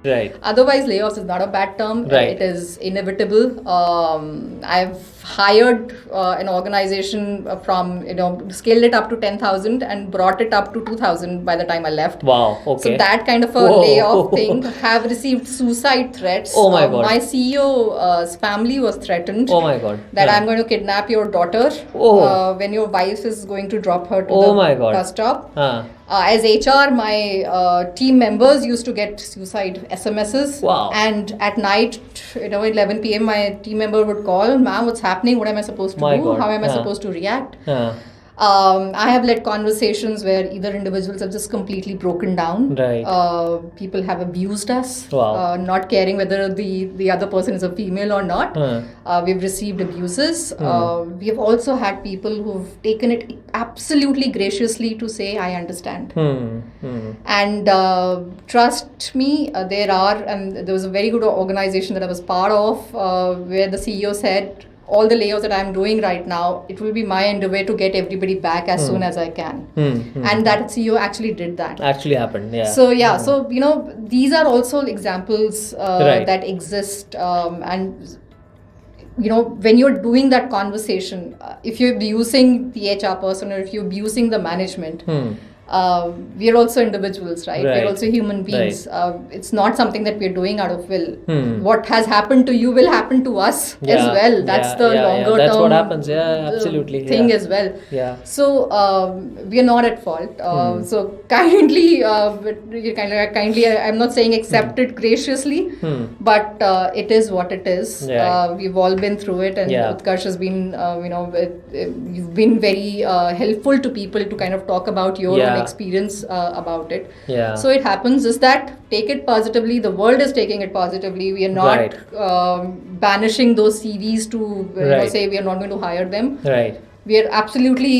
Right. Otherwise, layoffs is not a bad term. Right. It is inevitable. I've hired an organization from, scaled it up to 10,000 and brought it up to 2,000 by the time I left. Wow. So Okay. that kind of a Whoa. layoff thing. Have received suicide threats. Oh my God. My CEO's family was threatened. Oh my God. That Yeah. I'm going to kidnap your daughter when your wife is going to drop her to Oh the my God. bus stop. Ah. As HR, my team members used to get suicide SMSs. Wow. And at night, 11 p.m., my team member would call, "Ma'am, what's happening? What am I supposed to My do? God. How am I Yeah. supposed to react?" Ah. I have led conversations where either individuals have just completely broken down. Right. People have abused us, Wow. not caring whether the other person is a female or not. Hmm. We've received abuses. We have also had people who've taken it absolutely graciously to say, "I understand." And trust me, and there was a very good organization that I was part of where the CEO said, "All the layoffs that I'm doing right now, it will be my endeavor to get everybody back as soon as I can." And that CEO actually did that. Actually happened. Yeah. So yeah, so these are also examples Right. that exist, and when you're doing that conversation, if you're abusing the HR person or if you're abusing the management, we're also individuals, right? Right. We're also human beings. It's not something that we're doing out of will. What has happened to you will happen to us as well. That's the longer That's term what happens. Yeah, absolutely. thing Yeah. as well. Yeah. So we are not at fault. So kindly, I'm not saying accept it graciously, but it is what it is. Yeah. We've all been through it, and Yeah. Utkarsh has been, you've been very helpful to people to kind of talk about your Yeah. own experience about it. Yeah. So it happens is that take it positively. The world is taking it positively. We are not Right. banishing those CVs to Right. say we are not going to hire them. Right. We are absolutely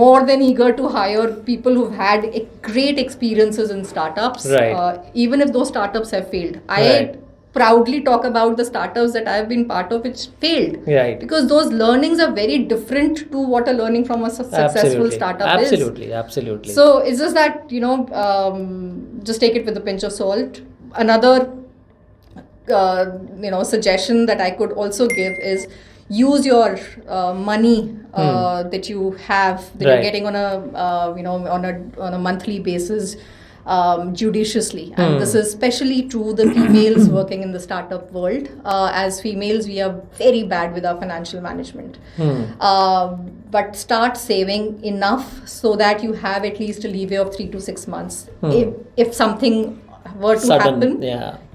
more than eager to hire people who've had great experiences in startups. Right. Even if those startups have failed. Right. I proudly talk about the startups that I've been part of which failed. Right. Because those learnings are very different to what a learning from a successful Absolutely. startup is. Absolutely. So it's just that, just take it with a pinch of salt. Another, suggestion that I could also give is use your money that you have, that Right. you're getting on a monthly basis, judiciously. And this is especially true the females working in the startup world. As females, we are very bad with our financial management. But start saving enough so that you have at least a leeway of 3 to 6 months. If something were to happen,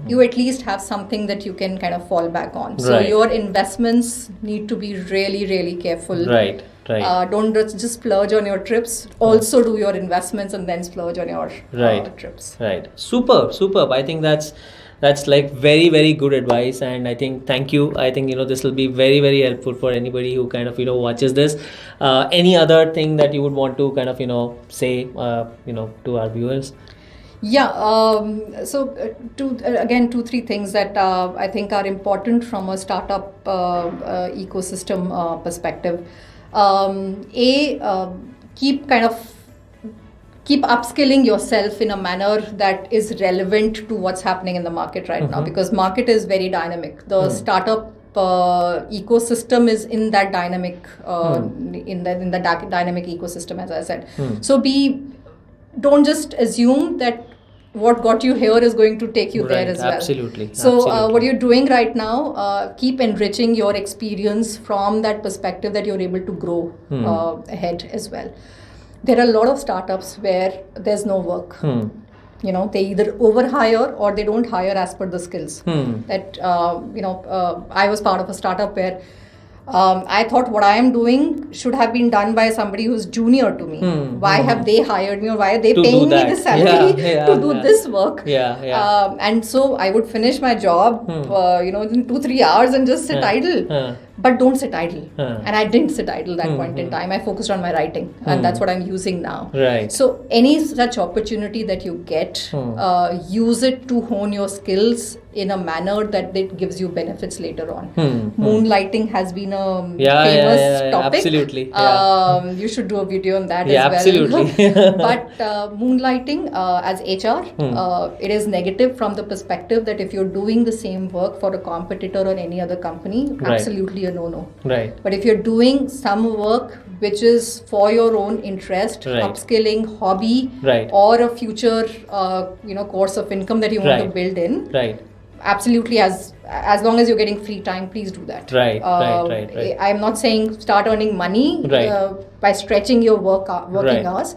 you at least have something that you can kind of fall back on. So Right. your investments need to be really, really careful. Right. Don't just splurge on your trips. Also do your investments and then splurge on your trips. Right. Superb. I think that's like very, very good advice, and I think thank you. I think this will be very, very helpful for anybody who kind of watches this. Any other thing that you would want to kind of say to our viewers? Yeah, so again, 2-3 things that I think are important from a startup ecosystem perspective. Keep upskilling yourself in a manner that is relevant to what's happening in the market right now, because market is very dynamic. The startup ecosystem is in that dynamic dynamic ecosystem, as I said. So don't just assume that what got you here is going to take you there as well. Absolutely. So what you're doing right now, keep enriching your experience from that perspective that you're able to grow ahead as well. There are a lot of startups where there's no work. They either overhire or they don't hire as per the skills. That I was part of a startup where I thought what I am doing should have been done by somebody who's junior to me. Why have they hired me, or why are they paying me the salary to do this work? And so I would finish my job in 2-3 hours and just sit idle. but don't sit idle. And I didn't sit idle that point in time. I focused on my writing, and that's what I'm using now. Right. So any such opportunity that you get, use it to hone your skills in a manner that it gives you benefits later on. Moonlighting has been a famous topic. Absolutely. You should do a video on that as well. Absolutely. But moonlighting as HR, it is negative from the perspective that if you're doing the same work for a competitor or any other company, absolutely a no-no. Right. But if you're doing some work which is for your own interest, upskilling, hobby, or a future course of income that you want to build in, absolutely, as long as you're getting free time, please do that. Right. I'm not saying start earning money by stretching your working hours,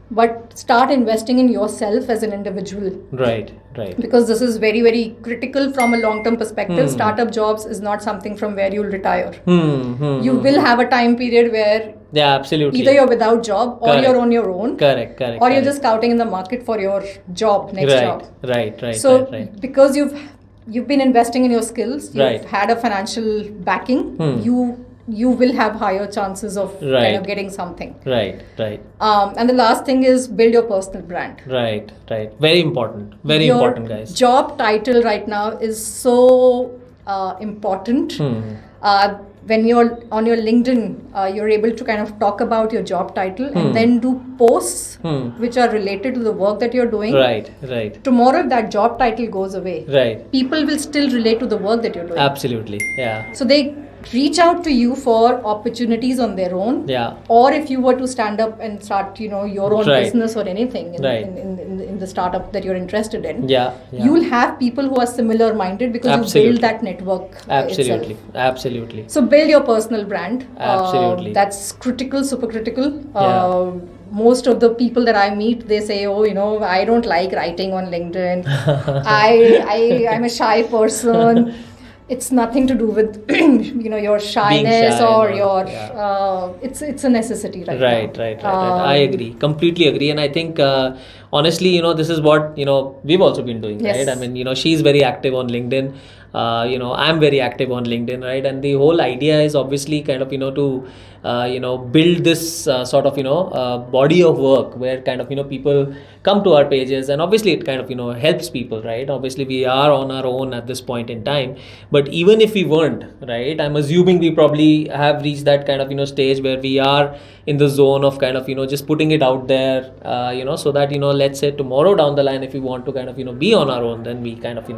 but start investing in yourself as an individual. Right. Because this is very, very critical from a long-term perspective. Startup jobs is not something from where you'll retire. You will have a time period where absolutely. Either you're without job or you're on your own. Correct. Or you're just scouting in the market for your job, next job. Right. So because you've been investing in your skills, you've had a financial backing, you will have higher chances of kind of getting something. Right. And the last thing is build your personal brand. Right. Very important. Very important, guys. Job title right now is so important. When you're on your LinkedIn, you're able to kind of talk about your job title and then do posts which are related to the work that you're doing. Right. Tomorrow, if that job title goes away, people will still relate to the work that you're doing. Absolutely. Yeah. So they reach out to you for opportunities on their own. Yeah. Or if you were to stand up and start, your own business or anything in the startup that you're interested in. You will have people who are similar minded because you build that network. Absolutely. So build your personal brand. Absolutely. That's critical, super critical. Most of the people that I meet, they say, I don't like writing on LinkedIn. I'm a shy person. It's nothing to do with your shyness or your it's a necessity right now. Right. I agree, completely agree. And I think honestly, this is what we've also been doing. Right. I mean, she's very active on LinkedIn. I'm very active on LinkedIn, right? And the whole idea is obviously kind of to build this sort of body of work where kind of people come to our pages, and obviously it kind of helps people, right? Obviously we are on our own at this point in time, but even if we weren't, right, I'm assuming we probably have reached that kind of stage where we are in the zone of kind of just putting it out there, so that let's say tomorrow down the line, if we want to kind of be on our own, then we kind of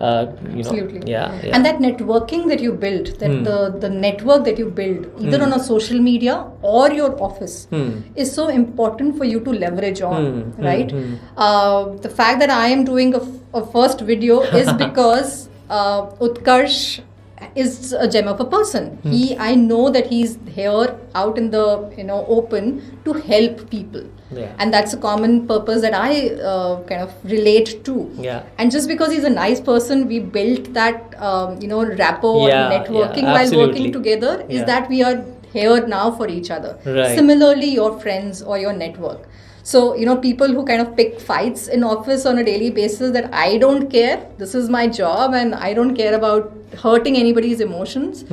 absolutely. And that networking that you build, that the network that you build either on a social media or your office is so important for you to leverage on, right? The fact that I am doing a first video is because Utkarsh is a gem of a person. I know that he's here out in the open to help people. And that's a common purpose that I kind of relate to. And just because he's a nice person, we built that rapport, networking while working together, is that we are here now for each other. Similarly, your friends or your network. So, people who kind of pick fights in office on a daily basis, that I don't care, this is my job and I don't care about hurting anybody's emotions,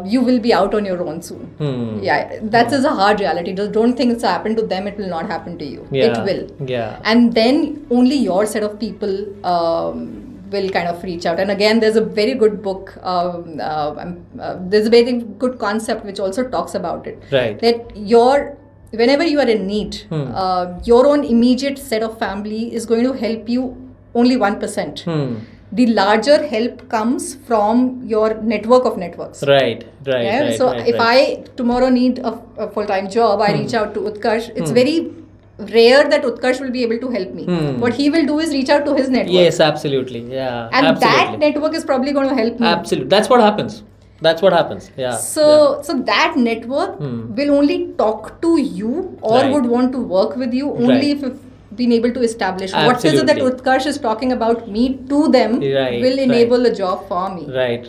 you will be out on your own soon. That is a hard reality. Just don't think it's happened to them, it will not happen to you. It will. And then only your set of people will kind of reach out. And again, there's a very good book, there's a very good concept which also talks about it. That whenever you are in need, your own immediate set of family is going to help you only 1%. The larger help comes from your network of networks. Right. So if I tomorrow need a full-time job, I reach out to Utkarsh. It's very rare that Utkarsh will be able to help me. What he will do is reach out to his network. Yes, absolutely. Yeah. And that network is probably going to help me. Absolutely. That's what happens. Yeah. So that network will only talk to you or would want to work with you only if you've been able to establish what is it that Utkarsh is talking about me to them will enable a job for me. Right.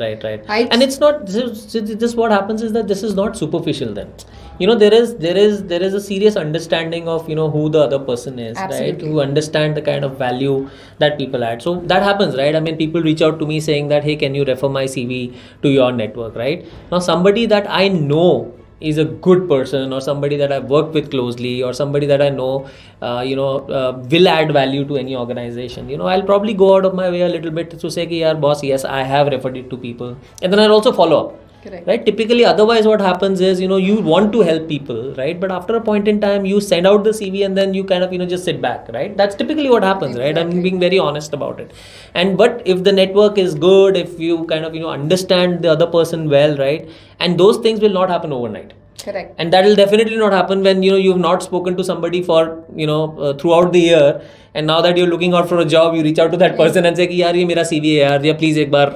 And it's not, this what happens is that this is not superficial then. there is a serious understanding of who the other person is. Absolutely. Right? Who understand the kind of value that people add. So that happens, right? I mean, people reach out to me saying that, hey, can you refer my CV to your network, right? Now somebody that I know is a good person, or somebody that I've worked with closely, or somebody that I know will add value to any organization, I'll probably go out of my way a little bit to say, yaar boss, yes, I have referred it to people, and then I'll also follow up. Correct. Right? Typically, otherwise what happens is, you want to help people, right? But after a point in time, you send out the CV and then you kind of, just sit back, right? That's typically what happens, right? I'm being very honest about it. But if the network is good, if you kind of, understand the other person well, right? And those things will not happen overnight. Correct. And that will definitely not happen when, you've not spoken to somebody for, throughout the year. And now that you're looking out for a job, you reach out to that person and say, yaar, ye mera CV hai, yaar, yeah, please ek bar,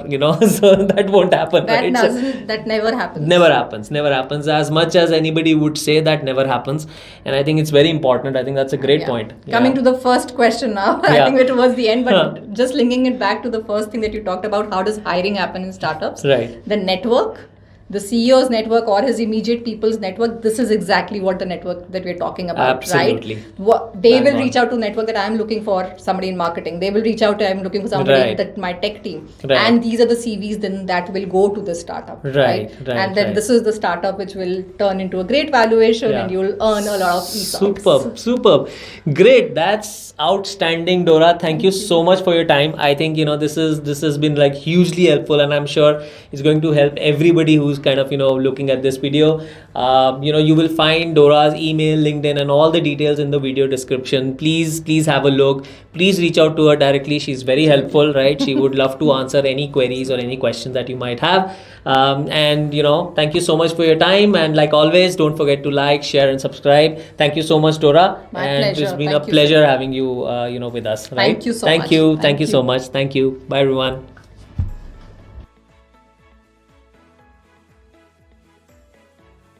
so that won't happen. That right? that never happens. Never happens. As much as anybody would say, that never happens. And I think it's very important. I think that's a great point. Coming to the first question now, I think it was the end, but just linking it back to the first thing that you talked about, how does hiring happen in startups? Right. The network, the CEO's network or his immediate people's network, this is exactly what the network that we're talking about. Absolutely. Right? They will reach out to network that I'm looking for somebody in marketing. They will reach out to I'm looking for somebody that my tech team. Right. And these are the CVs then that will go to the startup. Right. And then this is the startup which will turn into a great valuation and you'll earn a lot of ESOPs. Superb. Great. That's outstanding, Dora. Thank you so much for your time. I think this has been like hugely helpful, and I'm sure it's going to help everybody who's kind of looking at this video. You will find Dora's email, LinkedIn, and all the details in the video description. Please have a look. Please reach out to her directly. She's very helpful, right? She would love to answer any queries or any questions that you might have. And thank you so much for your time, and like always, don't forget to like, share, and subscribe. Thank you so much, Dora. My pleasure. It's been a pleasure having you with us. Right? Thank you so much. Thank you so much. Thank you. Bye, everyone.